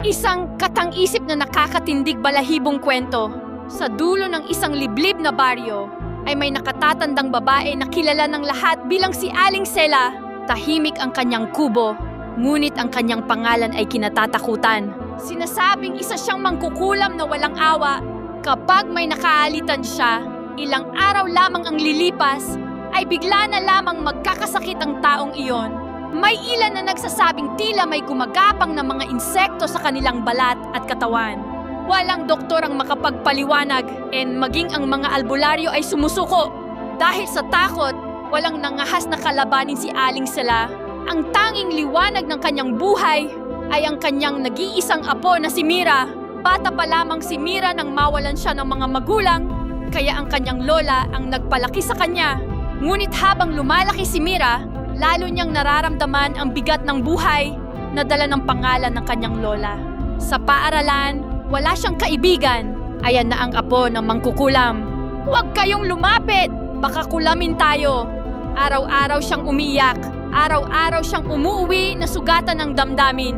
Isang katang-isip na nakakatindig balahibong kwento. Sa dulo ng isang liblib na baryo ay may nakatatandang babae na kilala ng lahat bilang si Aling Sela. Tahimik ang kanyang kubo, ngunit ang kanyang pangalan ay kinatatakutan. Sinasabing isa siyang mangkukulam na walang awa. Kapag may nakaalitan siya, ilang araw lamang ang lilipas, ay bigla na lamang magkakasakit ang taong iyon. May ilan na nagsasabing tila may gumagapang na mga insekto sa kanilang balat at katawan. Walang doktor ang makapagpaliwanag, and maging ang mga albularyo ay sumusuko. Dahil sa takot, walang nangahas na kalabanin si Aling Sela. Ang tanging liwanag ng kanyang buhay ay ang kanyang nag-iisang apo na si Mira. Bata pa lamang si Mira nang mawalan siya ng mga magulang, kaya ang kanyang lola ang nagpalaki sa kanya. Ngunit habang lumalaki si Mira, lalo niyang nararamdaman ang bigat ng buhay na dala ng pangalan ng kanyang lola. Sa paaralan, wala siyang kaibigan. Ayan na ang apo ng mangkukulam. Huwag kayong lumapit! Baka kulamin tayo! Araw-araw siyang umiyak. Araw-araw siyang umuuwi na sugatan ng damdamin.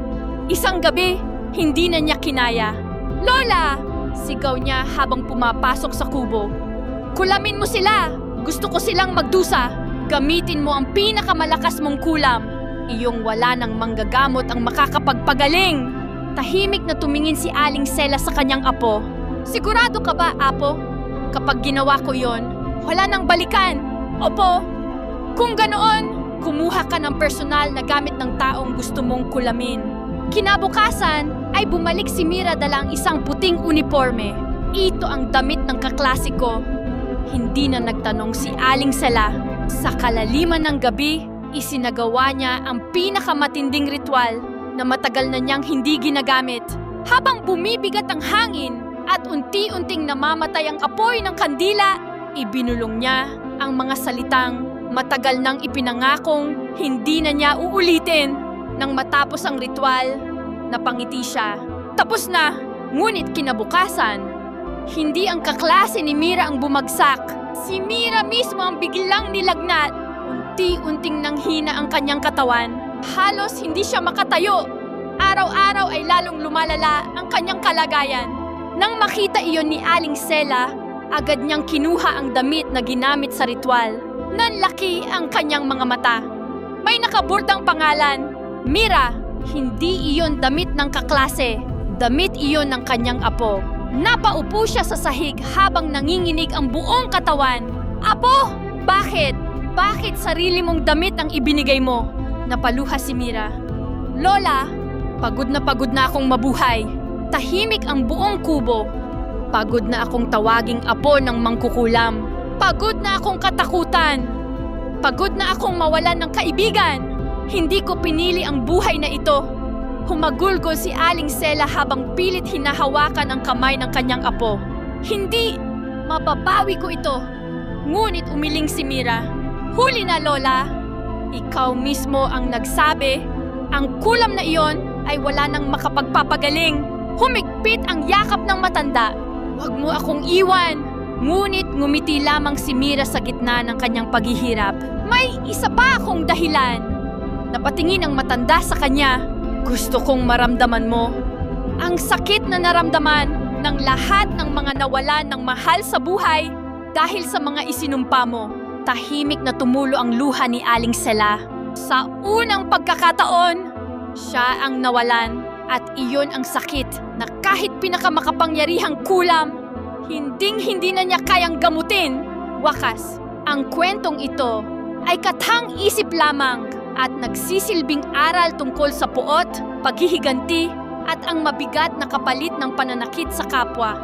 Isang gabi, hindi na niya kinaya. Lola! Sigaw niya habang pumapasok sa kubo. Kulamin mo sila! Gusto ko silang magdusa. Gamitin mo ang pinakamalakas mong kulam. Iyong wala nang manggagamot ang makakapagpagaling. Tahimik na tumingin si Aling Sela sa kanyang apo. Sigurado ka ba, apo? Kapag ginawa ko yon, wala nang balikan. Opo. Kung ganoon, kumuha ka ng personal na gamit ng taong gusto mong kulamin. Kinabukasan ay bumalik si Mira dala ang isang puting uniforme. Ito ang damit ng kaklase ko. Hindi na nagtanong si Aling Sela. Sa kalaliman ng gabi, isinagawa niya ang pinakamatinding ritual na matagal na niyang hindi ginagamit. Habang bumibigat ang hangin at unti-unting namamatay ang apoy ng kandila, ibinulong niya ang mga salitang matagal nang ipinangakong hindi na niya uulitin. Nang matapos ang ritual, napangiti siya. Tapos na, ngunit kinabukasan, hindi ang kaklase ni Mira ang bumagsak. Si Mira mismo ang biglang nilagnat. Unti-unting nanghina ang kanyang katawan. Halos hindi siya makatayo. Araw-araw ay lalong lumalala ang kanyang kalagayan. Nang makita iyon ni Aling Sela, agad niyang kinuha ang damit na ginamit sa ritual. Nanlaki ang kanyang mga mata. May nakaburdang pangalan, Mira. Hindi iyon damit ng kaklase. Damit iyon ng kanyang apo. Napaupo siya sa sahig habang nanginginig ang buong katawan. Apo! Bakit? Bakit sarili mong damit ang ibinigay mo? Napaluha si Mira. Lola, pagod na akong mabuhay. Tahimik ang buong kubo. Pagod na akong tawaging apo ng mangkukulam. Pagod na akong katakutan. Pagod na akong mawalan ng kaibigan. Hindi ko pinili ang buhay na ito. Humagulgol si Aling Sela habang pilit hinahawakan ang kamay ng kanyang apo. Hindi! Mababawi ko ito. Ngunit umiling si Mira. Huli na, Lola! Ikaw mismo ang nagsabi, ang kulam na iyon ay wala nang makapagpapagaling. Humigpit ang yakap ng matanda. Huwag mo akong iwan. Ngunit ngumiti lamang si Mira sa gitna ng kanyang paghihirap. May isa pa akong dahilan. Napatingin ang matanda sa kanya. Gusto kong maramdaman mo ang sakit na naramdaman ng lahat ng mga nawalan ng mahal sa buhay dahil sa mga isinumpa mo. Tahimik na tumulo ang luha ni Aling Sela. Sa unang pagkakataon, siya ang nawalan at iyon ang sakit na kahit pinakamakapangyarihang kulam, hindi na niya kayang gamutin. Wakas, ang kwentong ito ay katang-isip lamang at nagsisilbing aral tungkol sa puot, paghihiganti at ang mabigat na kapalit ng pananakit sa kapwa.